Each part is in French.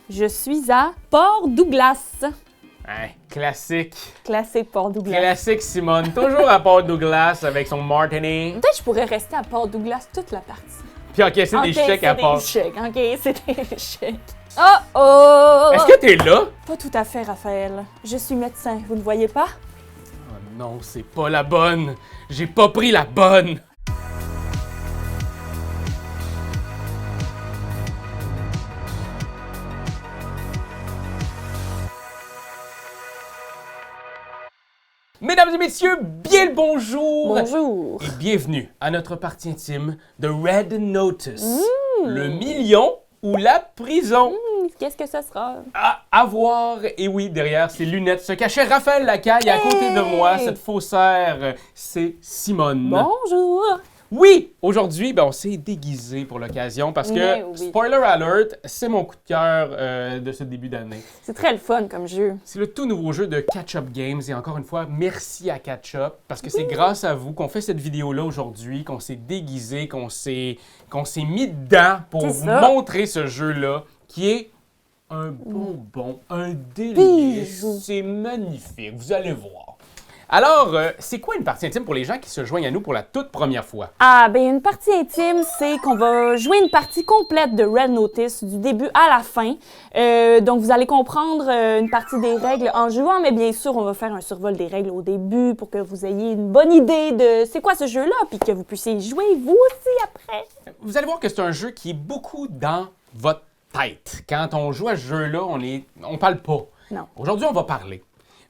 Je suis à Port-Douglas. Hein, classique. Classique Port-Douglas. Classique Simone, toujours à Port-Douglas avec son martini. Peut-être que je pourrais rester à Port-Douglas toute la partie. Puis encaisser des chèques à Port. C'est des chèques. Oh oh! Est-ce que t'es là? Pas tout à fait, Raphaël. Je suis médecin, vous ne voyez pas? Oh non, c'est pas la bonne. J'ai pas pris la bonne. Mesdames et messieurs, bien le bonjour! Bonjour! Et bienvenue à notre partie intime de Red Notice. Le million ou la prison. Qu'est-ce que ce sera? À voir. Et oui, derrière ces lunettes se cachait Raphaël Lacaille. À côté de moi, cette faussaire, c'est Simone. Bonjour! Oui, aujourd'hui, on s'est déguisé pour l'occasion parce que, Oui. spoiler alert, c'est mon coup de cœur de ce début d'année. C'est très le fun comme jeu. C'est le tout nouveau jeu de Catch Up Games et encore une fois, merci à Catch Up parce que c'est grâce à vous qu'on fait cette vidéo-là aujourd'hui, qu'on s'est déguisé, qu'on s'est mis dedans pour vous montrer ce jeu-là qui est un bonbon, un délice. Bijou. C'est magnifique, vous allez voir. Alors, c'est quoi une partie intime pour les gens qui se joignent à nous pour la toute première fois? Ah, ben une partie intime, c'est qu'on va jouer une partie complète de Red Notice, du début à la fin. Donc, vous allez comprendre une partie des règles en jouant, mais bien sûr, on va faire un survol des règles au début pour que vous ayez une bonne idée de c'est quoi ce jeu-là, puis que vous puissiez y jouer vous aussi après. Vous allez voir que c'est un jeu qui est beaucoup dans votre tête. Quand on joue à ce jeu-là, on parle pas. Non. Aujourd'hui, on va parler.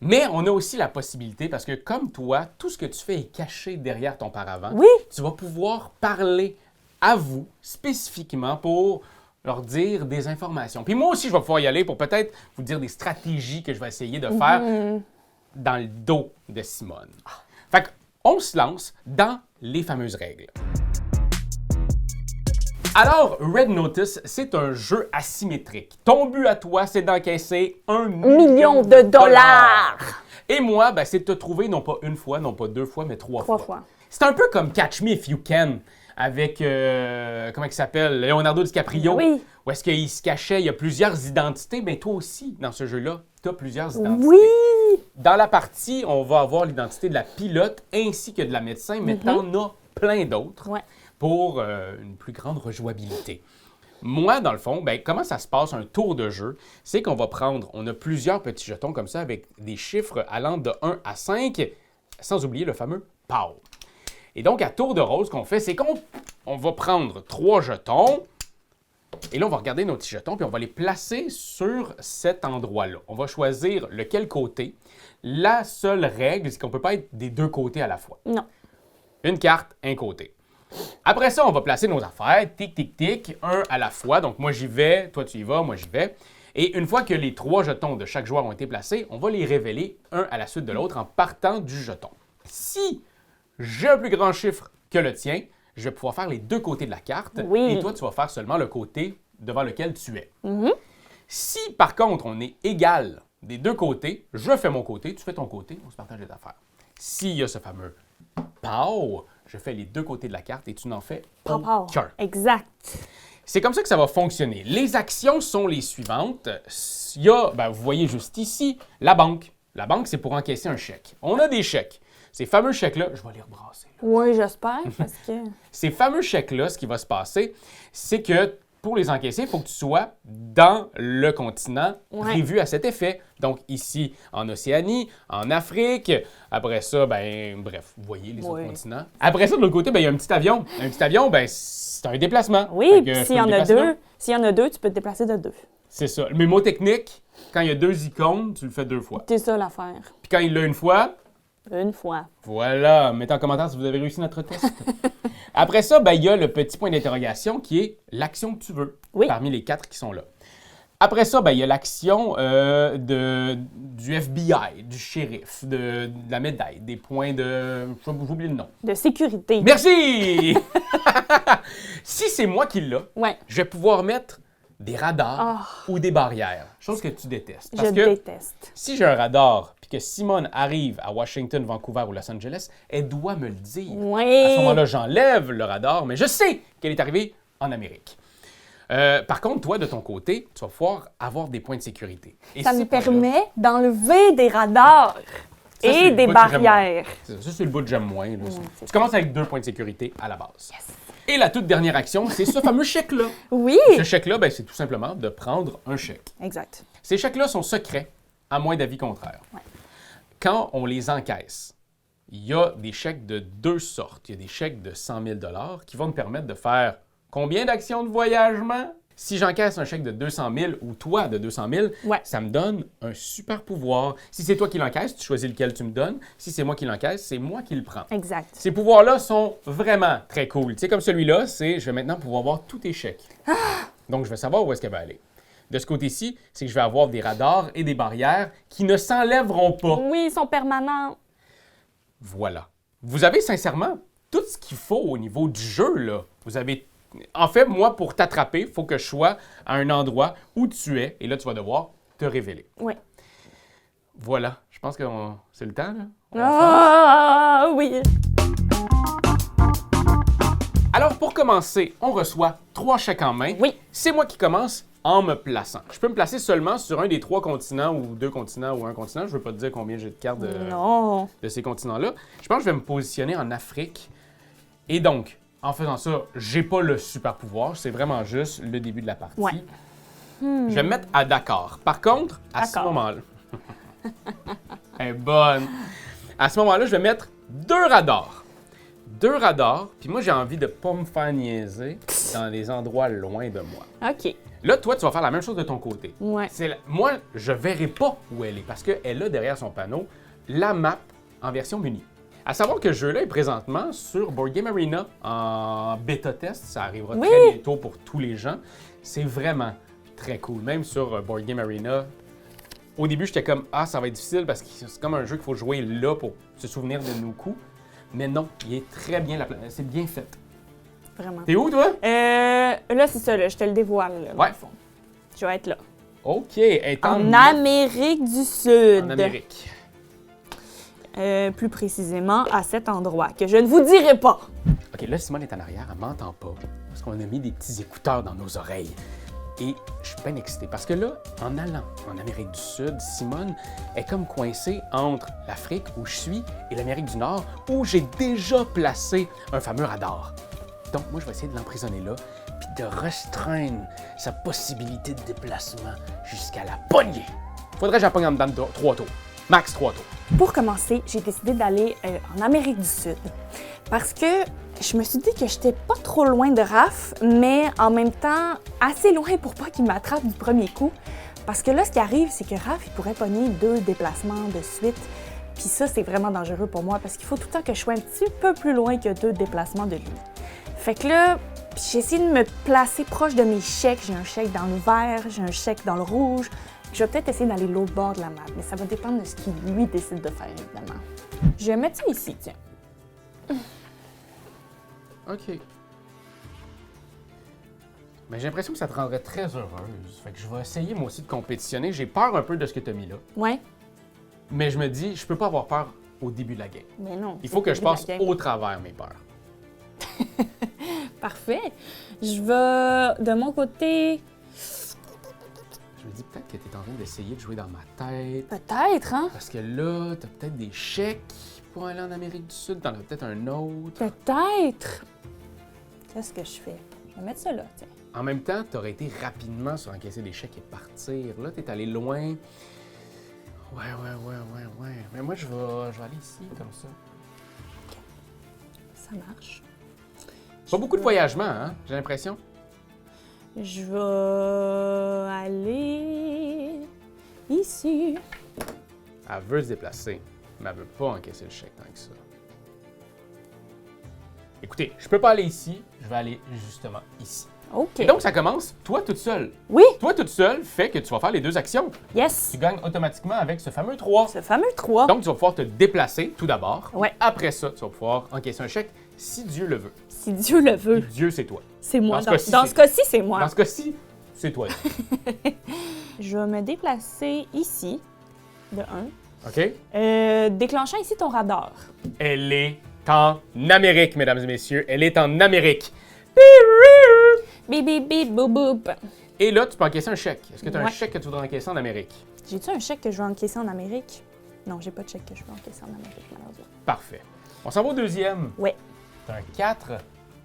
Mais on a aussi la possibilité, parce que comme toi, tout ce que tu fais est caché derrière ton paravent. Oui. Tu vas pouvoir parler à vous spécifiquement pour leur dire des informations. Puis moi aussi, je vais pouvoir y aller pour peut-être vous dire des stratégies que je vais essayer de faire dans le dos de Simone. Fait qu'on se lance dans les fameuses règles. Alors, Red Notice, c'est un jeu asymétrique. Ton but à toi, c'est d'encaisser $1 million. Et moi, c'est de te trouver non pas une fois, non pas deux fois, mais trois fois. C'est un peu comme Catch Me If You Can avec, comment il s'appelle, Leonardo DiCaprio. Oui. Où est-ce qu'il se cachait, il y a plusieurs identités. Bien, toi aussi, dans ce jeu-là, tu as plusieurs identités. Oui! Dans la partie, on va avoir l'identité de la pilote ainsi que de la médecin, mais t'en as plein d'autres. Ouais. Pour une plus grande rejouabilité. Moi, dans le fond, comment ça se passe un tour de jeu? C'est qu'on va prendre, on a plusieurs petits jetons comme ça avec des chiffres allant de 1 à 5, sans oublier le fameux POW. Et donc, à tour de rôle, ce qu'on fait, c'est qu'on va prendre 3 jetons, et là, on va regarder nos petits jetons, puis on va les placer sur cet endroit-là. On va choisir lequel côté. La seule règle, c'est qu'on ne peut pas être des deux côtés à la fois. Non. Une carte, un côté. Après ça, on va placer nos affaires, tic, tic, tic, un à la fois. Donc, moi, j'y vais, toi, tu y vas, moi, j'y vais. Et une fois que les 3 jetons de chaque joueur ont été placés, on va les révéler un à la suite de l'autre en partant du jeton. Si j'ai un plus grand chiffre que le tien, je vais pouvoir faire les deux côtés de la carte. Oui. Et toi, tu vas faire seulement le côté devant lequel tu es. Si, par contre, on est égal des deux côtés, je fais mon côté, tu fais ton côté, on se partage les affaires. S'il y a ce fameux POW, je fais les deux côtés de la carte et tu n'en fais aucun. Exact. C'est comme ça que ça va fonctionner. Les actions sont les suivantes. Il y a, vous voyez juste ici, la banque. La banque, c'est pour encaisser un chèque. On a des chèques. Ces fameux chèques-là, je vais les rebrasser. Oui, j'espère, parce que... Ces fameux chèques-là, ce qui va se passer, c'est que pour les encaisser, il faut que tu sois dans le continent prévu à cet effet. Donc ici, en Océanie, en Afrique. Après ça, bref, vous voyez les autres continents. Après ça, de l'autre côté, il y a un petit avion. Un petit avion, c'est un déplacement. Oui, puis s'il y en a deux, tu peux te déplacer de 2. C'est ça. Le mémo technique, quand il y a 2 icônes, tu le fais 2 fois. C'est ça l'affaire. Puis quand il l'a une fois... Une fois. Voilà. Mettez en commentaire si vous avez réussi notre test. Après ça, il y a le petit point d'interrogation qui est l'action que tu veux, parmi les 4 qui sont là. Après ça, il y a l'action du FBI, du shérif, de la médaille, des points de... J'oublie le nom. De sécurité. Merci! Si c'est moi qui l'ai, je vais pouvoir mettre des radars ou des barrières, chose que tu détestes. Parce que déteste. Si j'ai un radar puis que Simone arrive à Washington, Vancouver ou Los Angeles, elle doit me le dire. Oui. À ce moment-là, j'enlève le radar, mais je sais qu'elle est arrivée en Amérique. Par contre, toi, de ton côté, tu vas pouvoir avoir des points de sécurité. Et Ça ces me points-là, permet d'enlever des radars Ça, c'est et le des bout que j'aime barrières. ça, c'est le bout que j'aime moins. Là. c'est Tu commences avec 2 points de sécurité à la base. Yes. Et la toute dernière action, c'est ce fameux chèque-là. Oui, Ce chèque-là, ben, c'est tout simplement de prendre un chèque. exact. Ces chèques-là sont secrets, à moins d'avis contraire. Ouais. Quand on les encaisse, il y a des chèques de 2 sortes. Il y a des chèques de 100 000 qui vont nous permettre de faire combien d'actions de voyagement? Si j'encaisse un chèque de 200 000 ou toi de 200 000, Ouais. ça me donne un super pouvoir. Si c'est toi qui l'encaisse, tu choisis lequel tu me donnes. Si c'est moi qui l'encaisse, c'est moi qui le prends. Exact. Ces pouvoirs-là sont vraiment très cool. Tu sais, comme celui-là, c'est je vais maintenant pouvoir voir tous tes chèques. Donc, je vais savoir où est-ce qu'elle va aller. De ce côté-ci, c'est que je vais avoir des radars et des barrières qui ne s'enlèveront pas. Oui, ils sont permanents. Voilà. Vous avez sincèrement tout ce qu'il faut au niveau du jeu, là. Vous avez... En fait, moi, pour t'attraper, il faut que je sois à un endroit où tu es, et là, tu vas devoir te révéler. Oui. Voilà. Je pense que c'est le temps, là. On fonce. Ah, oui. Alors, pour commencer, on reçoit 3 chèques en main. Oui. C'est moi qui commence en me plaçant. Je peux me placer seulement sur un des 3 continents ou 2 continents ou un continent. Je ne veux pas te dire combien j'ai de cartes Non. de ces continents-là. Je pense que je vais me positionner en Afrique. Et donc, en faisant ça, j'ai pas le super pouvoir. C'est vraiment juste le début de la partie. Ouais. Je vais me mettre à Dakar. Par contre, à ce D'accord. moment-là... Elle est bonne. À ce moment-là, je vais mettre 2 radars. 2 radars, puis moi, j'ai envie de pas me faire niaiser dans des endroits loin de moi. OK. Là, toi, tu vas faire la même chose de ton côté. Ouais. Moi, je verrai pas où elle est parce qu'elle a derrière son panneau la map en version muni. À savoir que ce jeu-là est présentement sur Board Game Arena en bêta test. Ça arrivera Oui. très bientôt pour tous les gens. C'est vraiment très cool. Même sur Board Game Arena, au début, j'étais comme « Ah, ça va être difficile parce que c'est comme un jeu qu'il faut jouer là pour se souvenir de nos coups. » Mais non, il est très bien, c'est bien fait. Vraiment. T'es où, toi? Là, c'est ça, là, je te le dévoile, là, dans Ouais. le fond. Je vais être là. OK, elle est En Amérique du Sud. en Amérique. Plus précisément, à cet endroit, que je ne vous dirai pas. OK, là, Simone est en arrière, elle m'entend pas. Parce qu'on a mis des petits écouteurs dans nos oreilles. Et je suis bien excité parce que là, en allant en Amérique du Sud, Simone est comme coincée entre l'Afrique où je suis et l'Amérique du Nord où j'ai déjà placé un fameux radar. Donc, moi, je vais essayer de l'emprisonner là puis de restreindre sa possibilité de déplacement jusqu'à la poignée. Faudrait que je la pogne en dedans de 3 tours. Max 3 tours. Pour commencer, j'ai décidé d'aller en Amérique du Sud parce que je me suis dit que j'étais pas trop loin de Raph, mais en même temps assez loin pour pas qu'il m'attrape du premier coup. Parce que là, ce qui arrive, c'est que Raph, il pourrait pogner 2 déplacements de suite. Puis ça, c'est vraiment dangereux pour moi parce qu'il faut tout le temps que je sois un petit peu plus loin que 2 déplacements de lui. Fait que là, j'ai essayé de me placer proche de mes chèques. J'ai un chèque dans le vert, j'ai un chèque dans le rouge. Je vais peut-être essayer d'aller l'autre bord de la map, mais ça va dépendre de ce qu'il lui décide de faire, évidemment. Je vais mettre ça ici, tiens. OK. Mais j'ai l'impression que ça te rendrait très heureuse. Fait que je vais essayer moi aussi de compétitionner. J'ai peur un peu de ce que tu as mis là. Ouais, Mais je me dis, je peux pas avoir peur au début de la game. mais non. Il faut que je passe au... au travers mes peurs. Parfait. Je vais, de mon côté... Je me dis peut-être que tu es en train d'essayer de jouer dans ma tête. Peut-être, hein? Parce que là, tu as peut-être des chèques pour aller en Amérique du Sud. T'en as peut-être un autre. Peut-être. Qu'est-ce que je fais? Je vais mettre ça là, tiens. En même temps, tu aurais été rapidement sur encaisser des chèques et partir. Là, tu es allé loin. Ouais. Mais moi, je vais aller ici, comme ça. Ça marche. Pas beaucoup de voyagement, hein? J'ai l'impression. Je vais aller ici. Elle veut se déplacer, mais elle veut pas encaisser le chèque tant que ça. Écoutez, je peux pas aller ici, je vais aller justement ici. OK. Et donc, ça commence, toi toute seule. Oui, Toi toute seule fait que tu vas faire les 2 actions. yes. Tu gagnes automatiquement avec ce fameux 3. Ce fameux 3. Donc, tu vas pouvoir te déplacer tout d'abord. Ouais. Après ça, tu vas pouvoir encaisser un chèque si Dieu le veut. Si Dieu le Et veut, Dieu, c'est toi. c'est moi. Dans ce Dans cas-ci, dans c'est- ce cas-ci, c'est moi. Dans ce cas-ci, c'est toi. Je vais me déplacer ici, de 1. OK? Déclenchant ici ton radar. Elle est en Amérique, mesdames et messieurs. Elle est en Amérique. Bip, bip, bip, boop, boop. Et là, tu peux encaisser un chèque. Est-ce que tu as un Ouais. chèque que tu voudrais encaisser en Amérique? J'ai-tu un chèque que je veux encaisser en Amérique? Non, j'ai pas de chèque que je veux encaisser en Amérique, malheureusement. Parfait. On s'en va au deuxième. Ouais. T'as un 4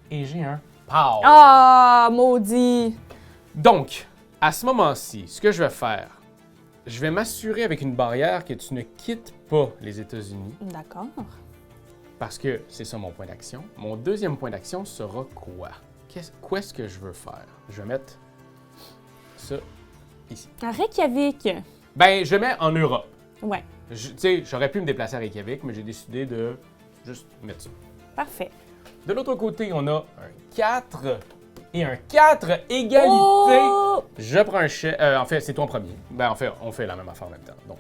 et j'ai un pow. Ah, maudit! Donc, à ce moment-ci, ce que je vais faire, je vais m'assurer avec une barrière que tu ne quittes pas les États-Unis, D'accord. parce que c'est ça mon point d'action. Mon deuxième point d'action sera quoi? Qu'est-ce que je veux faire? Je vais mettre ça ici. À Reykjavik. Ben, je le mets en Europe. Ouais, Tu sais, j'aurais pu me déplacer à Reykjavik, mais j'ai décidé de juste mettre ça. parfait. De l'autre côté, on a un 4 et un 4, égalité. Oh! Je prends un chèque. En fait, c'est toi en premier. Ben, en fait, on fait la même affaire en même temps. Donc,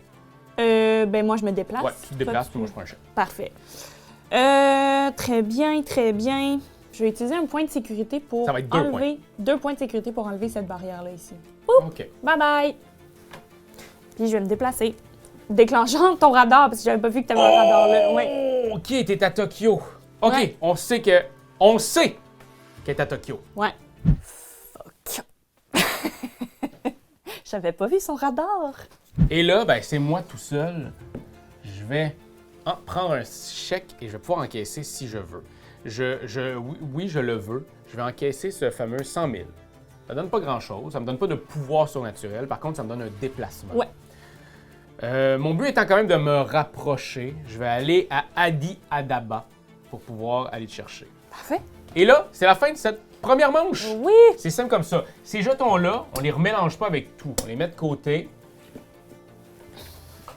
Ben moi, je me déplace. ouais, tu te déplaces, Toi, puis moi, je prends un chèque. Parfait. Très bien, très bien. Je vais utiliser un point de sécurité pour Ça va être 2 enlever... 2 points de sécurité pour enlever cette barrière-là ici. OK. Bye bye! Puis je vais me déplacer. Déclenchant ton radar, parce que j'avais pas vu que t'avais un radar là. Ouais. OK, t'es à Tokyo. OK, Ouais. on sait qu'elle est à Tokyo. Ouais. Fuck. J'avais pas vu son radar. Et là, ben, c'est moi tout seul. Je vais prendre un chèque et je vais pouvoir encaisser si je veux. Oui, je le veux. Je vais encaisser ce fameux 100 000. Ça donne pas grand-chose. Ça me donne pas de pouvoir surnaturel. Par contre, ça me donne un déplacement. Ouais. Mon but étant quand même de me rapprocher, je vais aller à Addis Ababa pour pouvoir aller te chercher. Parfait. Et là, c'est la fin de cette première manche. Oui. C'est simple comme ça. Ces jetons-là, on les remélange pas avec tout. On les met de côté.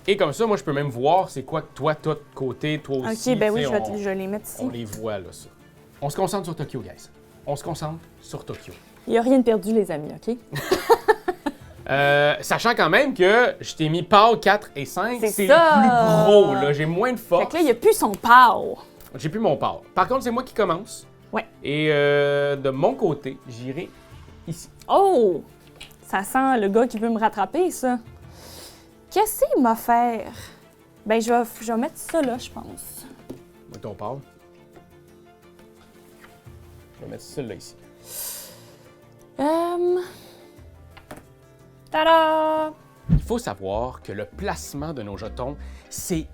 Et comme ça, moi, je peux même voir c'est quoi que toi, t'as de côté, toi aussi. Ok, ben oui, tu sais, je vais les mettre ici. on les voit, là, ça. On se concentre sur Tokyo, guys. On se concentre sur Tokyo. Il n'y a rien de perdu, les amis, OK? Sachant quand même que je t'ai mis PAL 4 et 5, C'est c'est ça. le plus gros, là. J'ai moins de Fait force. que là, il n'y a plus son pow. J'ai plus mon PAL. Par contre, c'est moi qui commence. Ouais. Et de mon côté, j'irai ici. Oh! Ça sent le gars qui veut me rattraper, ça. Qu'est-ce qu'il m'a fait? Ben, je vais mettre ça là, je pense. Moi, ton PAL. Je vais mettre celui-là ici. Tada! Il faut savoir que le placement de nos jetons, c'est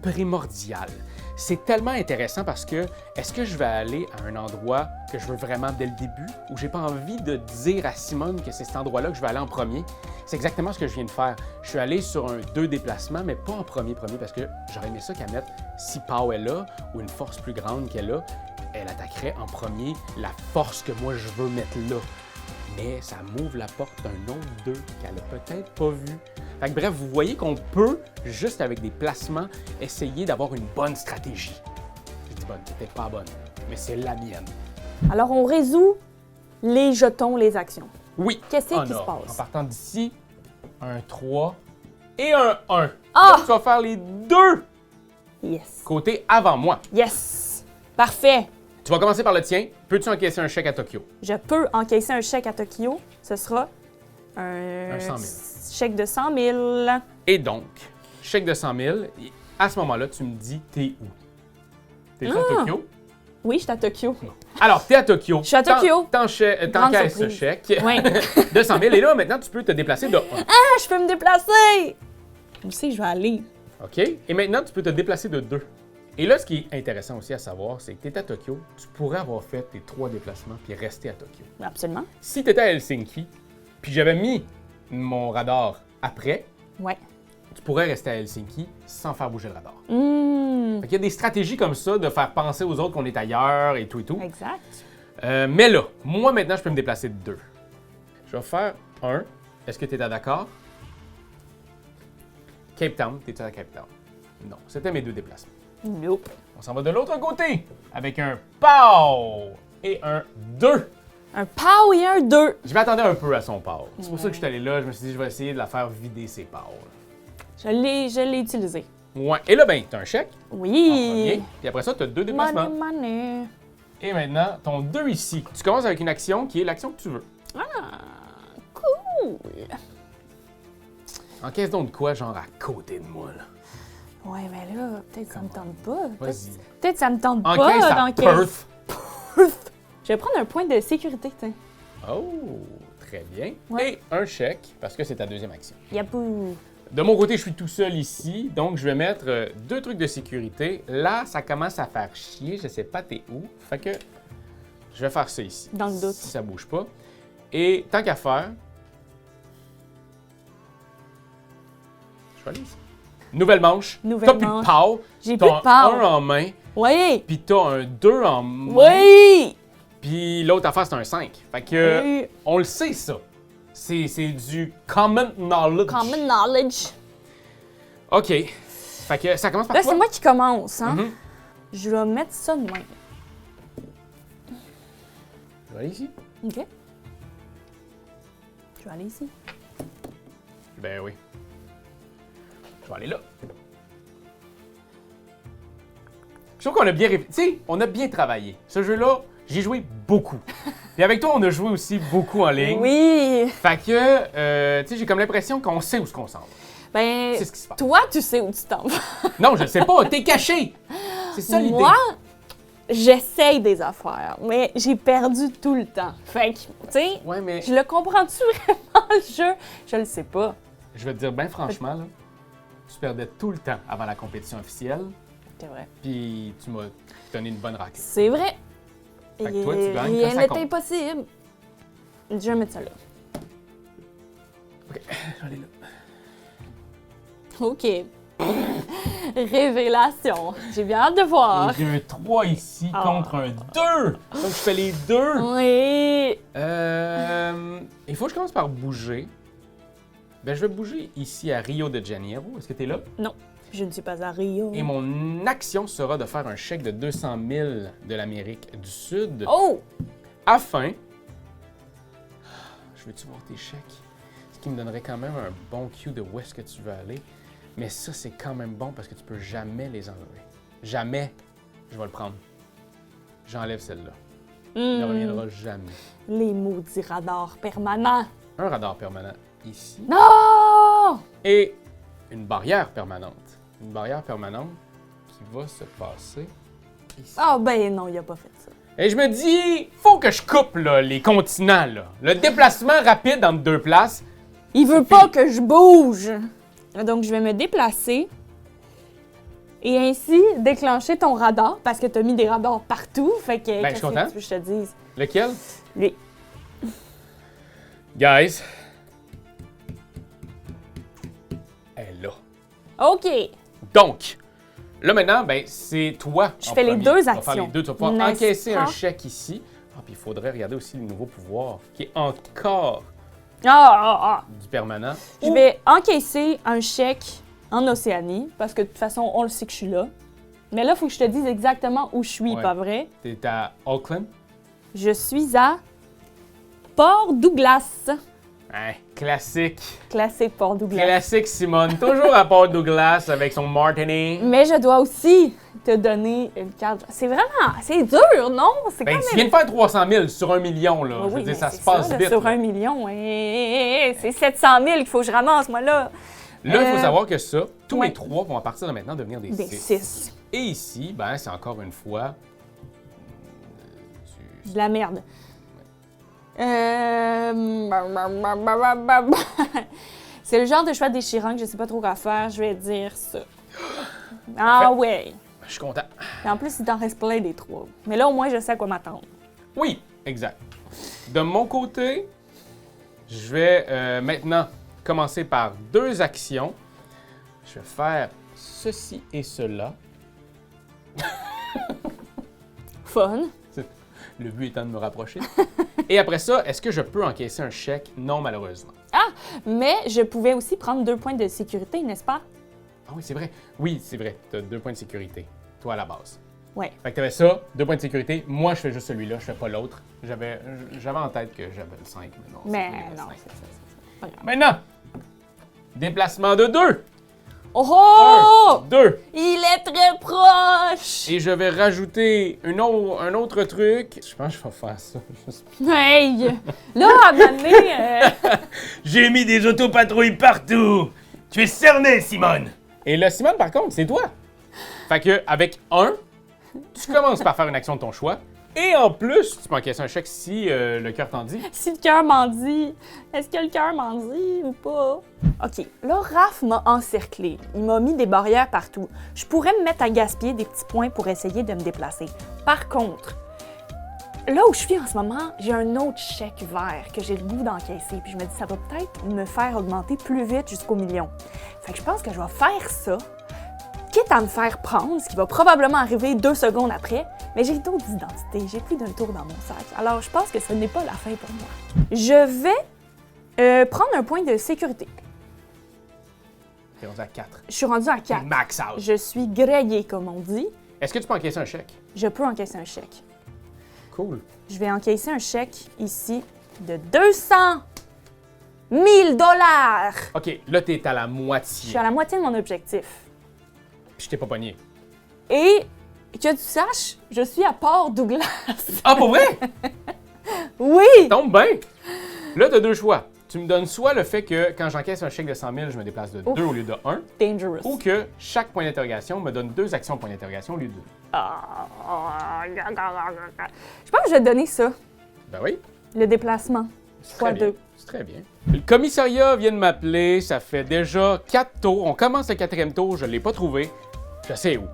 primordial. C'est tellement intéressant parce que est-ce que je vais aller à un endroit que je veux vraiment dès le début ou j'ai pas envie de dire à Simone que c'est cet endroit-là que je vais aller en premier? C'est exactement ce que je viens de faire. Je suis allé sur un 2 déplacements, mais pas en premier parce que j'aurais aimé ça qu'elle mette, si Pau est là ou une force plus grande qu'elle a, elle attaquerait en premier la force que moi je veux mettre là. Mais ça m'ouvre la porte d'un autre 2 qu'elle a peut-être pas vu. Fait que bref, vous voyez qu'on peut, juste avec des placements, essayer d'avoir une bonne stratégie. Je dis bonne, c'est peut-être pas bonne, mais c'est la mienne. Alors, on résout les jetons, les actions. Oui, Qu'est-ce en qui se ordre. passe? En partant d'ici, un 3 et un 1. Ah! Donc, tu vas faire les deux Yes. côtés avant moi. Yes! Parfait. Tu vas commencer par le tien. Peux-tu encaisser un chèque à Tokyo? Je peux encaisser un chèque à Tokyo. Ce sera un 100 000. chèque de 100 000. Et donc, chèque de 100 000, et à ce moment-là, tu me dis t'es où? T'es à Tokyo? Oui, je suis à Tokyo. Alors, t'es à Tokyo. Je suis à Tokyo. T'encaisses ce surprise. chèque Oui. de 100 000. Et là, maintenant, tu peux te déplacer de 1. Ah, je peux me déplacer! Où c'est que je vais aller? OK? Et maintenant, tu peux te déplacer de 2. Et là, ce qui est intéressant aussi à savoir, c'est que tu es à Tokyo, tu pourrais avoir fait tes 3 déplacements puis rester à Tokyo. Absolument. Si tu étais à Helsinki, puis j'avais mis mon radar après, Ouais. tu pourrais rester à Helsinki sans faire bouger le radar. Mmh. Fait qu'il y a des stratégies comme ça de faire penser aux autres qu'on est ailleurs et tout et tout. Exact. Mais là, moi maintenant, je peux me déplacer de 2. Je vais faire 1. Est-ce que tu es d'accord? Cape Town, t'es-tu à Cape Town? Non, c'était mes 2 déplacements. Nope. On s'en va de l'autre côté avec un POW et un 2. Un pow et un 2. Je m'attendais un peu à son POW. C'est pour ça que je suis allé là. Je me suis dit, je vais essayer de la faire vider ses POW. Je l'ai utilisé. Ouais. Et là, ben, t'as un chèque. En Oui. premier. Puis après ça, t'as 2 déplacements. Money. Et maintenant, ton 2 ici. Tu commences avec une action qui est l'action que tu veux. Cool. Encaisse donc de quoi, genre à côté de moi, là. Ouais, mais là, peut-être ça me tente pas. Vas-y. Peut-être ça me tente Encaisse pas à d'encaisser. Perth. Je vais prendre un point de sécurité, tiens. Oh, très bien. Ouais. Et un chèque, parce que c'est ta deuxième action. Yapou. De mon côté, je suis tout seul ici, donc je vais mettre 2 trucs de sécurité. Là, ça commence à faire chier, je sais pas t'es où. Fait que je vais faire ça ici. Dans le doute. Si ça bouge pas. Et tant qu'à faire, je vais aller ici. Nouvelle manche. Nouvelle T'as plus de manche. power. J'ai T'as plus de power. un en main, Oui! puis t'as un 2 en main. Oui! Puis l'autre affaire, c'est un 5. Fait que Oui. on le sait, ça. C'est du common knowledge. Common knowledge. OK. Fait que ça commence par Là, quoi? c'est moi qui commence, hein? Mhm. Je vais mettre ça de même. Je vais aller ici. OK? Je vais aller ici. Ben oui. Je vais aller là. Je trouve qu'on a bien tu sais, on a bien travaillé. Ce jeu-là, j'ai joué beaucoup. Et avec toi, on a joué aussi beaucoup en ligne. Oui! Fait que, tu sais, j'ai comme l'impression qu'on sait où ce qu'on s'en va. Ben, C'est ce qui se passe. toi, tu sais où tu t'en vas. Non, je le sais pas, t'es caché. C'est ça l'idée. Moi, j'essaye des affaires, mais j'ai perdu tout le temps. Fait que, tu sais, Ouais, mais je le comprends-tu vraiment, le jeu? Je le sais pas. je vais te dire bien franchement, là, tu perdais tout le temps avant la compétition officielle, C'est vrai. puis tu m'as donné une bonne raclée. C'est vrai. Fait que toi, tu Et gagnes rien quand ça n'est compte. impossible. Je vais mettre ça là. OK, je vais aller là. OK. Révélation. J'ai bien hâte de voir. Et j'ai un 3 ici Ah. contre un 2. Donc, je fais les 2. Oui. Il faut que je commence par bouger. Ben, je vais bouger ici à Rio de Janeiro. Est-ce que tu es là? Non, je ne suis pas à Rio. Et mon action sera de faire un chèque de 200 000 de l'Amérique du Sud Oh! afin... Je veux-tu voir tes chèques? Ce qui me donnerait quand même un bon cue de où est-ce que tu veux aller. Mais ça, c'est quand même bon parce que tu peux jamais les enlever. Jamais je vais le prendre. J'enlève celle-là. Il ne reviendra jamais. Les maudits radars permanents. Un radar permanent ici Non! et une barrière permanente. Une barrière permanente qui va se passer ici. Ah ben non, il a pas fait ça. Et je me dis, faut que je coupe là, les continents. Là. Le déplacement rapide entre 2 places. Il veut pas que je bouge. Donc, je vais me déplacer et ainsi déclencher ton radar parce que tu as mis des radars partout. Fait que, Ben, je suis content. que tu veux que je te dise? Lequel? Lui. Guys. Elle est là. OK. Donc, là maintenant, ben, c'est toi. Je en fais les premier. deux Tu vas actions. faire les deux. Tu vas pouvoir N'est-ce encaisser un pas? chèque ici. Ah, puis il faudrait regarder aussi le nouveau pouvoir qui est encore Ah. du permanent. Je vais encaisser un chèque en Océanie parce que de toute façon, on le sait que je suis là. Mais là, il faut que je te dise exactement où je suis, Ouais. pas vrai? T'es à Auckland. Je suis à Port Douglas. Hein, classique. Classique Port Douglas. Classique Simone. Toujours à Port Douglas avec son Martini. Mais je dois aussi te donner une carte. C'est dur, non? C'est Ben, quand tu même... viens de faire 300 000 sur 1 million, là. Ah Je veux oui, dire, mais ça c'est se passe là, vite. Sur là. 1 million, c'est 700 000 qu'il faut que je ramasse, moi, là. Là, il faut savoir que ça, tous ouais. les 3 vont à partir de maintenant devenir des Des 6. 6. Et ici, ben, c'est encore une fois... De la merde. C'est le genre de choix déchirant que je sais pas trop quoi faire. Je vais dire ça. Ah ouais. Je suis content. Et en plus, il t'en reste plein des 3. Mais là, au moins, je sais à quoi m'attendre. Oui, exact. De mon côté, je vais maintenant commencer par 2 actions. Je vais faire ceci et cela. Fun. Le but étant de me rapprocher. Et après ça, est-ce que je peux encaisser un chèque? Non, malheureusement. Mais je pouvais aussi prendre 2 points de sécurité, n'est-ce pas? Ah oui, c'est vrai. Oui, c'est vrai. Tu as 2 points de sécurité. Toi, à la base. Ouais. Fait que tu avais ça, 2 points de sécurité. Moi, je fais juste celui-là, je fais pas l'autre. J'avais en tête que j'avais le 5, mais non. Mais c'est pas non, le 5. c'est ça. Pas grave. Maintenant, déplacement de 2. Oh oh! 2. Il est très proche! Et je vais rajouter un autre truc. Je pense que je vais faire ça. Hey! Là, à un moment donné, J'ai mis des autopatrouilles partout. Tu es cerné, Simone. Et là, Simone, par contre, c'est toi. Fait que avec 1, tu commences par faire une action de ton choix. Et en plus, tu peux encaisser un chèque si le cœur t'en dit. Si le cœur m'en dit, est-ce que le cœur m'en dit ou pas? OK, là, Raph m'a encerclé. Il m'a mis des barrières partout. Je pourrais me mettre à gaspiller des petits points pour essayer de me déplacer. Par contre, là où je suis en ce moment, j'ai un autre chèque vert que j'ai le goût d'encaisser. Puis je me dis, ça va peut-être me faire augmenter plus vite jusqu'au million. Fait que je pense que je vais faire ça, quitte à me faire prendre, ce qui va probablement arriver 2 secondes après. Mais j'ai d'autres identités, j'ai plus d'un tour dans mon sac. Alors je pense que ce n'est pas la fin pour moi. Je vais prendre un point de sécurité. T'es rendu à 4. Je suis rendue à 4. Max out. Je suis grillée, comme on dit. Est-ce que tu peux encaisser un chèque? Je peux encaisser un chèque. Cool. Je vais encaisser un chèque ici de 200 000 $. OK, là, t'es à la Je moitié. suis à la moitié de mon objectif. Puis je t'ai pas pogné. Et que tu saches, je suis à Port-Douglas. Ah, pour vrai? Oui! Tombe bien. Là, t'as 2 choix. Tu me donnes soit le fait que quand j'encaisse un chèque de 100 000, je me déplace de 2 au lieu de 1, Dangerous. ou que chaque point d'interrogation me donne 2 actions point d'interrogation au lieu de 2. Je pense que je vais te donner ça, Ben oui. le déplacement. C'est Fois très bien. 2. C'est très bien. Le commissariat vient de m'appeler. Ça fait déjà 4 tours. On commence le 4e tour. Je ne l'ai pas trouvé. Je sais où.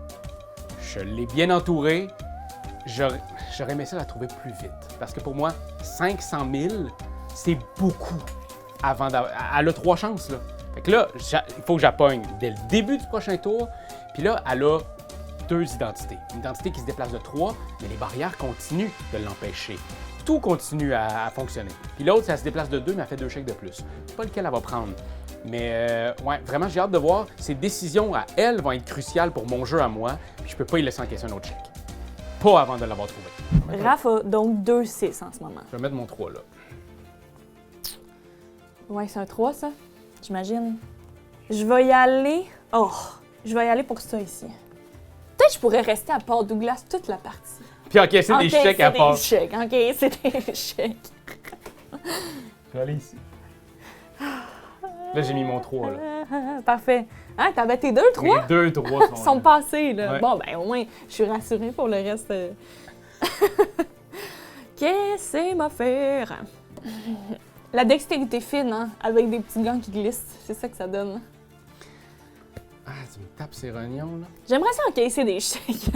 Je l'ai bien entouré. J'aurais aimé ça la trouver plus vite. Parce que pour moi, 500 000, c'est beaucoup. Elle a 3 chances, là. Fait que là, il faut que j'appogne dès le début du prochain tour. Puis là, elle a 2 identités. Une identité qui se déplace de 3, mais les barrières continuent de l'empêcher. Tout continue à fonctionner. Puis l'autre, ça se déplace de 2, mais elle fait 2 chèques de plus. Je sais pas lequel elle va prendre. Mais ouais, vraiment, j'ai hâte de voir. Ses décisions à elle vont être cruciales pour mon jeu à moi. Puis je peux pas y laisser encaisser un autre chèque. Pas avant de l'avoir trouvé. Raph a donc 2-6 en ce moment. Je vais mettre mon 3 là. Ouais, c'est un 3, ça, j'imagine. Je vais y aller... Oh, je vais y aller pour ça ici. Peut-être que je pourrais rester à Port-Douglas toute la partie. Puis encaisser des chèques à part. Encaisser des chèques. Je vais aller ici. Là, j'ai mis mon 3 là. Parfait. Hein, t'avais tes 2, 3? Les 2, 3 Ils sont passés, là. Ouais. Bon, ben au moins, je suis rassurée pour le reste. Qu'est-ce que c'est ma faire? La dextérité fine, hein, avec des petits gants qui glissent. C'est ça que ça donne. Ah, tu me tapes ces rognons là. J'aimerais ça encaisser des chèques.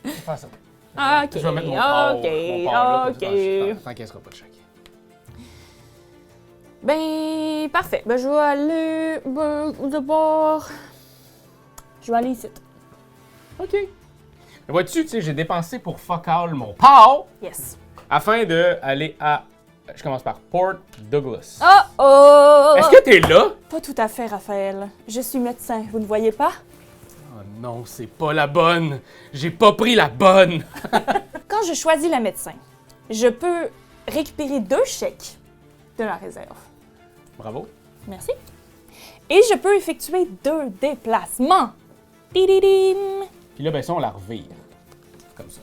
Je vais faire ça. Ah, OK, Je vais mettre mon OK, là, OK. t'encaisseras pas de chèque. Ben, parfait. Ben, je vais aller... d'abord... Je vais aller ici. OK. Mais vois-tu, tu sais, j'ai dépensé pour fuck all mon pow Yes. afin d'aller à... Je commence par Port Douglas. Oh oh! Est-ce que t'es là? Pas tout à fait, Raphaël. Je suis médecin, vous ne voyez pas? Oh non, c'est pas la bonne. J'ai pas pris la bonne. Quand je choisis le médecin, je peux récupérer 2 chèques de la réserve. Bravo. Merci. Et je peux effectuer 2 déplacements. Dididim. Puis là, ben ça, on la revire. Comme ça.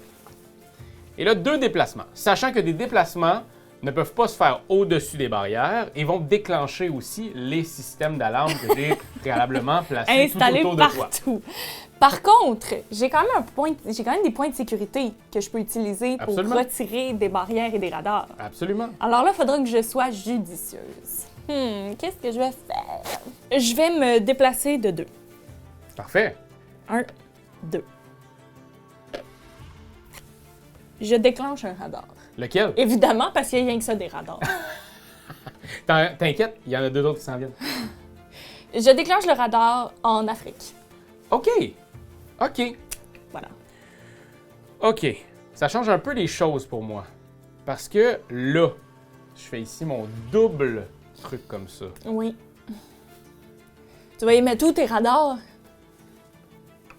Et là, 2 déplacements. Sachant que des déplacements ne peuvent pas se faire au-dessus des barrières et vont déclencher aussi les systèmes d'alarme que j'ai préalablement placés Installé tout autour de toi. partout. Par contre, j'ai quand même des points de sécurité que je peux utiliser pour Absolument. retirer des barrières et des radars. Absolument. Alors là, il faudra que je sois judicieuse. Qu'est-ce que je vais faire? Je vais me déplacer de 2. Parfait. 1, 2. Je déclenche un radar. Lequel? Évidemment, parce qu'il n'y a rien que ça des radars. T'inquiète, il y en a 2 autres qui s'en viennent. Je déclenche le radar en Afrique. OK. OK. Voilà. OK. Ça change un peu les choses pour moi. Parce que là, je fais ici mon double truc comme ça. Oui. Tu vas y mettre tous tes radars?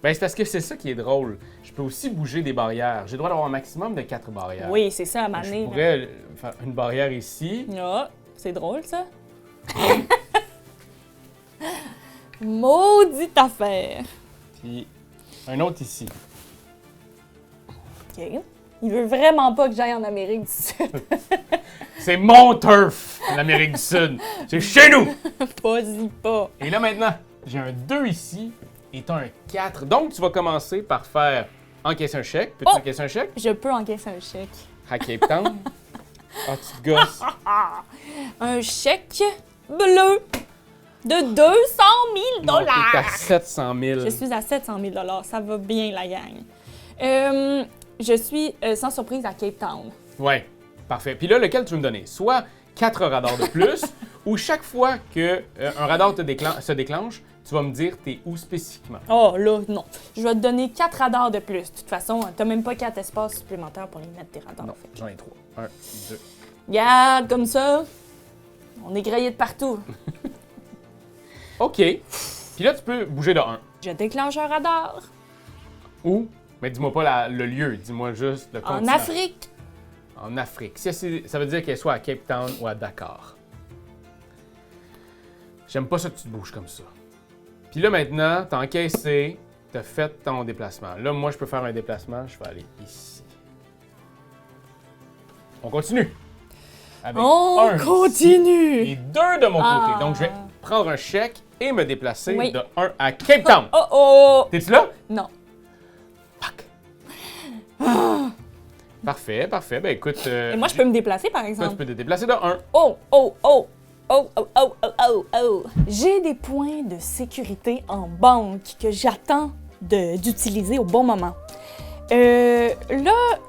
Ben, c'est parce que c'est ça qui est drôle. Je peux aussi bouger des barrières. J'ai le droit d'avoir un maximum de 4 barrières. Oui, c'est ça, à ma Je manière. pourrais faire une barrière ici. Ah, c'est drôle, ça. Maudite affaire. Puis un autre ici. OK. Il veut vraiment pas que j'aille en Amérique du Sud. C'est mon turf, l'Amérique du Sud. C'est chez nous! Pas-y pas. Et là maintenant, j'ai un 2 ici et t'as un 4. Donc tu vas commencer par faire encaisser un chèque. Peux-tu encaisser un chèque? Je peux encaisser un chèque. À Cape Town? Ah, tu te gosses. Un chèque bleu de 200 000 Non, t'es à 700 000. Je suis à 700 000 ça va bien, la gang. Je suis sans surprise à Cape Town. Ouais, parfait. Puis là, lequel tu veux me donner? Soit 4 radars de plus, ou chaque fois qu'un radar se déclenche, tu vas me dire t'es où spécifiquement. Oh là, non. Je vais te donner 4 radars de plus. De toute façon, t'as même pas 4 espaces supplémentaires pour les mettre tes radars. Non, j'en ai 3. 1, 2. Regarde, comme ça. On est grillé de partout. OK. Puis là, tu peux bouger de 1. Je déclenche un radar. Où? Mais dis-moi pas le lieu, dis-moi juste le continent. En Afrique. En Afrique. Ça veut dire qu'elle soit à Cape Town ou à Dakar. J'aime pas ça que tu te bouges comme ça. Puis là, maintenant, t'as encaissé, t'as fait ton déplacement. Là, moi, je peux faire un déplacement. Je vais aller ici. On continue. Avec On continue. ici et 2 de mon Ah. côté. Donc, je vais prendre un chèque et me déplacer Oui. de 1 à Cape Town. Oh oh! T'es-tu là? Non. Fuck. Parfait, parfait. Ben écoute... Et moi, je peux me déplacer, par toi, tu exemple. peux te déplacer de 1. Oh, oh, oh! Oh, oh, oh, oh, oh, oh! J'ai des points de sécurité en banque que j'attends d'utiliser au bon moment. Là,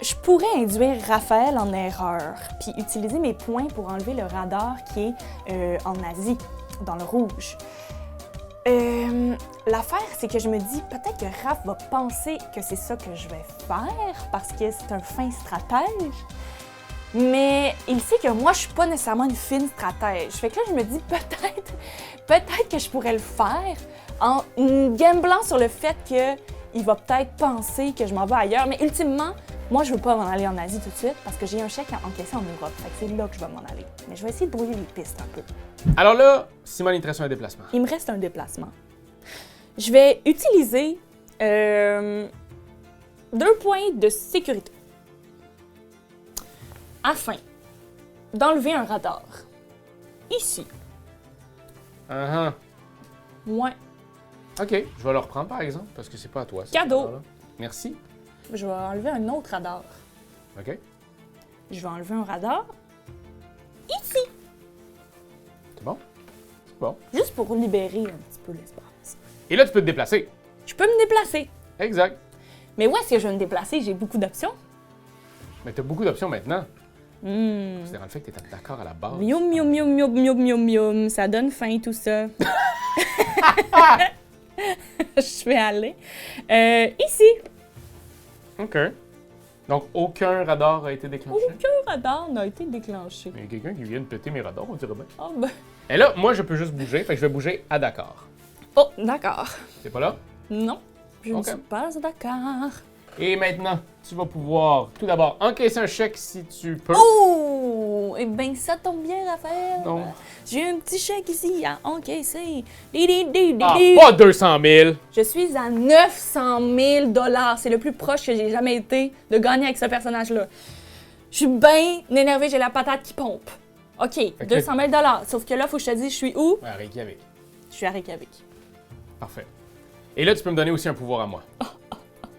je pourrais induire Raphaël en erreur, puis utiliser mes points pour enlever le radar qui est en Asie, dans le rouge. L'affaire, c'est que je me dis, peut-être que Raph va penser que c'est ça que je vais faire, parce que c'est un fin stratège. Mais il sait que moi, je suis pas nécessairement une fine stratège. Fait que là, je me dis, peut-être que je pourrais le faire en gamblant sur le fait qu'il va peut-être penser que je m'en vais ailleurs. Mais ultimement, moi, je veux pas m'en aller en Asie tout de suite parce que j'ai un chèque à encaisser en Europe. Fait que c'est là que je vais m'en aller. Mais je vais essayer de brouiller les pistes un peu. Alors là, Simone, il te reste un déplacement. Il me reste un déplacement. Je vais utiliser 2 points de sécurité afin d'enlever un radar. Ici. Uh-huh. Ouais. OK, je vais le reprendre par exemple, parce que c'est pas à toi. Cadeau. radar-là. Merci. Je vais enlever un autre radar. OK. Je vais enlever un radar ici. C'est bon? C'est bon. Juste pour libérer un petit peu l'espace. Et là, tu peux te déplacer. Je peux me déplacer. Exact. Mais où est-ce que je vais me déplacer? J'ai beaucoup d'options. Mais tu as beaucoup d'options maintenant. Hmm. C'est dans le fait que tu étais d'accord à la base. Mium, mium, mium, mium, mium, mium, mium. Ça donne faim, tout ça. Je vais aller ici. OK. Donc, aucun radar a été déclenché. Aucun radar n'a été déclenché. Il y a quelqu'un qui vient de péter mes radars, on dirait bien. Oh, ben. Et là, moi, je peux juste bouger, fait que je vais bouger à Dakar. Oh, d'accord. C'est pas là? Non, je ne Ok. suis pas d'accord. Et maintenant, tu vas pouvoir tout d'abord encaisser un chèque si tu peux. Oh! Eh bien, ça tombe bien, Raphaël. Non. J'ai un petit chèque ici à encaisser. Di, di, di, di, Ah, di. pas 200 000! Je suis à 900 000 $. C'est le plus proche que j'ai jamais été de gagner avec ce personnage-là. Je suis bien énervée, j'ai la patate qui pompe. OK, 200 000 $. Sauf que là, il faut que je te dise, je suis où? Ouais, Reykjavik. Je suis à Reykjavik. Parfait. Et là, tu peux me donner aussi un pouvoir à moi.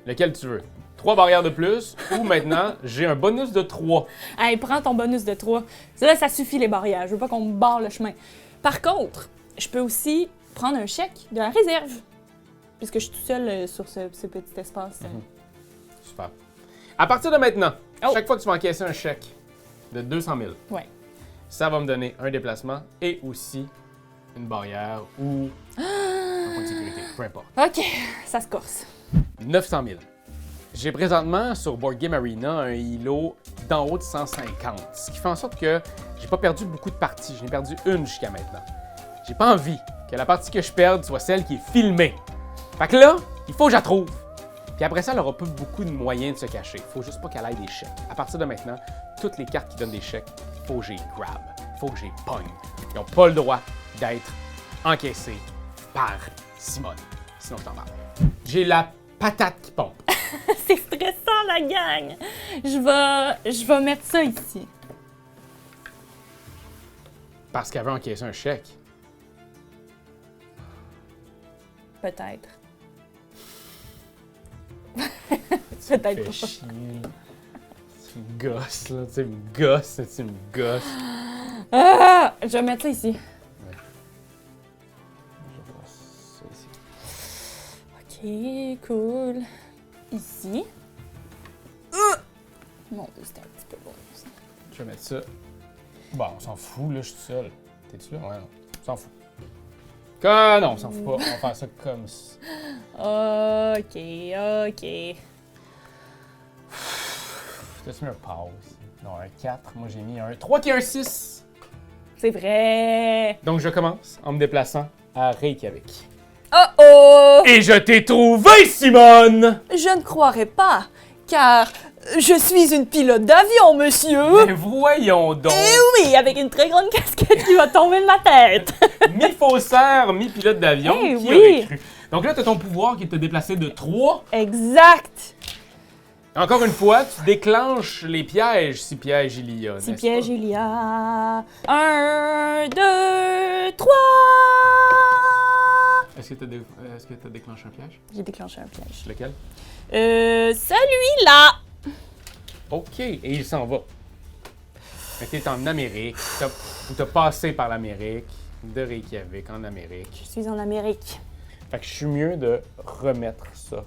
Lequel tu veux? 3 barrières de plus, ou maintenant, j'ai un bonus de 3. Hey, prends ton bonus de 3. Là, ça suffit les barrières. Je veux pas qu'on me barre le chemin. Par contre, je peux aussi prendre un chèque de la réserve. Puisque je suis tout seul sur ce petit espace. Super. À partir de maintenant, Oh. chaque fois que tu vas encaisser un chèque de 200 000, Ouais. ça va me donner un déplacement et aussi une barrière ou un point de sécurité, peu importe. OK, ça se corse. 900 000. J'ai présentement sur Board Game Arena un elo d'en haut de 150, ce qui fait en sorte que j'ai pas perdu beaucoup de parties. J'en ai perdu une jusqu'à maintenant. J'ai pas envie que la partie que je perde soit celle qui est filmée. Fait que là, il faut que je la trouve. Puis après ça, elle aura pas beaucoup de moyens de se cacher. Faut juste pas qu'elle aille des chèques. À partir de maintenant, toutes les cartes qui donnent des chèques, faut que j'y grab. Faut que j'y pogne. Ils n'ont pas le droit d'être encaissés par Simone. Sinon, je t'en parle. J'ai la patate qui pompe. C'est stressant, la gang! Je vais mettre ça ici. Parce qu'elle veut encaisser un chèque. Peut-être. Tu Peut-être Fais pas. chier, là. Tu me gosses, là. Tu me gosses, tu me gosses. Ah! Je vais mettre ça ici. Je passe ça ici. Ok, cool. Ici. Mon Dieu, c'était un petit peu bon. Je vais mettre ça. Bon, on s'en fout, là, je suis tout seul. T'es-tu là? Ouais, non. On s'en fout. Non, on s'en fout pas. On va faire ça comme ça. Ok. T'as-tu mis un pause? Non, un 4. Moi, j'ai mis un 3 qui est un 6. C'est vrai. Donc, je commence en me déplaçant à Reykjavik. Oh! Et je t'ai trouvé, Simone! Je ne croirais pas, car je suis une pilote d'avion, monsieur. Mais voyons donc! Eh oui, avec une très grande casquette qui va tomber de ma tête. Mi-faussaire, mi-pilote d'avion, Eh qui oui. aurait cru? Donc là, t'as ton pouvoir qui te déplacé de 3. Exact. Encore une fois, tu déclenches les pièges, si piège il y a. Si n'est-ce piège pas? il y a. 1, 2, 3. Est-ce que t'as déclenché un piège? J'ai déclenché un piège. Lequel? Celui-là. OK, et il s'en va. Mais t'es en Amérique, t'as passé par l'Amérique, de Reykjavik en Amérique. Je suis en Amérique. Fait que je suis mieux de remettre ça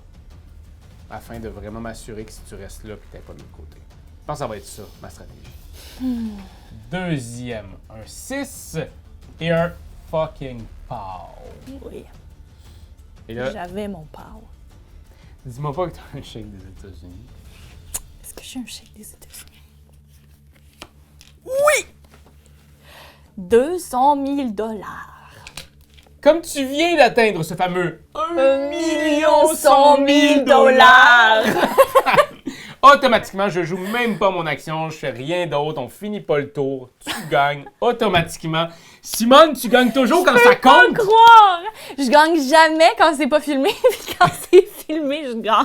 afin de vraiment m'assurer que si tu restes là, que t'es pas de l'autre côté. Je pense que ça va être ça, ma stratégie. Deuxième, un 6 et un fucking pow. Oui, Et là, j'avais mon power. dis-moi pas que t'as un chèque des États-Unis. Est-ce que j'ai un chèque des États-Unis? Oui! 200 000 $. Comme tu viens d'atteindre ce fameux 1 100 000 $. automatiquement, je joue même pas mon action, je fais rien d'autre, on finit pas le tour, tu gagnes automatiquement. Simone, tu gagnes toujours quand ça Pas compte! croire! Je gagne jamais quand c'est pas filmé, puis quand c'est filmé, je gagne.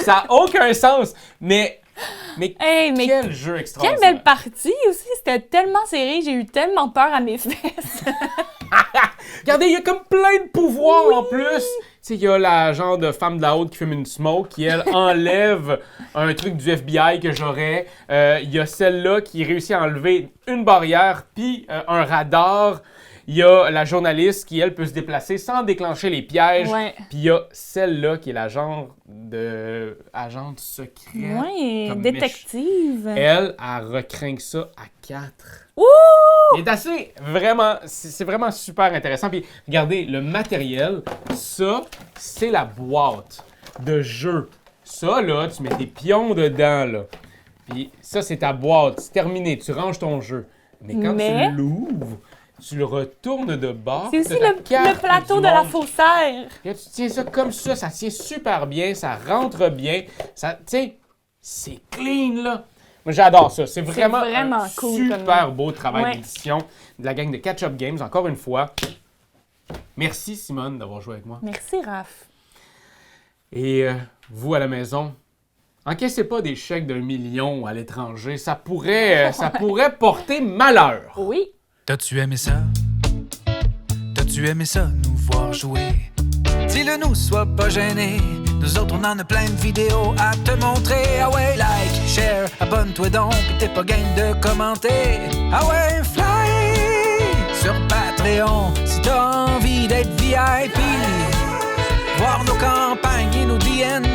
Ça a aucun sens, mais Hey, mais quel jeu quelle extraordinaire! belle partie aussi! C'était tellement serré, j'ai eu tellement peur à mes fesses. Regardez, il y a comme plein de pouvoirs en plus! Tu sais, il y a la genre de femme de la haute qui fume une smoke, qui elle enlève un truc du FBI que j'aurais. Il y a celle-là qui réussit à enlever une barrière puis un radar. Il y a la journaliste qui, elle, peut se déplacer sans déclencher les pièges. Ouais. Puis il y a celle-là qui est la genre de agente secrète. Ouais, comme détective. Elle recrinque ça à 4. Ouh! Il est assez, vraiment, c'est vraiment super intéressant. Puis regardez, le matériel, ça, c'est la boîte de jeu. Ça, là, tu mets tes pions dedans, là. Puis ça, c'est ta boîte. C'est terminé, tu ranges ton jeu. Mais quand tu l'ouvres, tu le retournes de bord. C'est aussi t'as ta le carte plateau du de la monde. faussaire. Là, tu tiens ça comme ça tient super bien, ça rentre bien. Ça, tu sais, c'est clean, là. Moi, j'adore ça. C'est vraiment un cool super beau travail Ouais. d'édition de la gang de Catch Up Games. Encore une fois, merci Simone d'avoir joué avec moi. Merci, Raph. Et vous, à la maison, encaissez pas des chèques d'1 million à l'étranger. Ça pourrait porter malheur. Oui. T'as-tu aimé ça? T'as-tu aimé ça, nous voir jouer? Dis-le nous, sois pas gêné. Nous autres, on en a plein de vidéos à te montrer. Ah ouais, like, share, abonne-toi donc, pis t'es pas game de commenter. Ah ouais, fly sur Patreon, si t'as envie d'être VIP. Voir nos campagnes et nos DN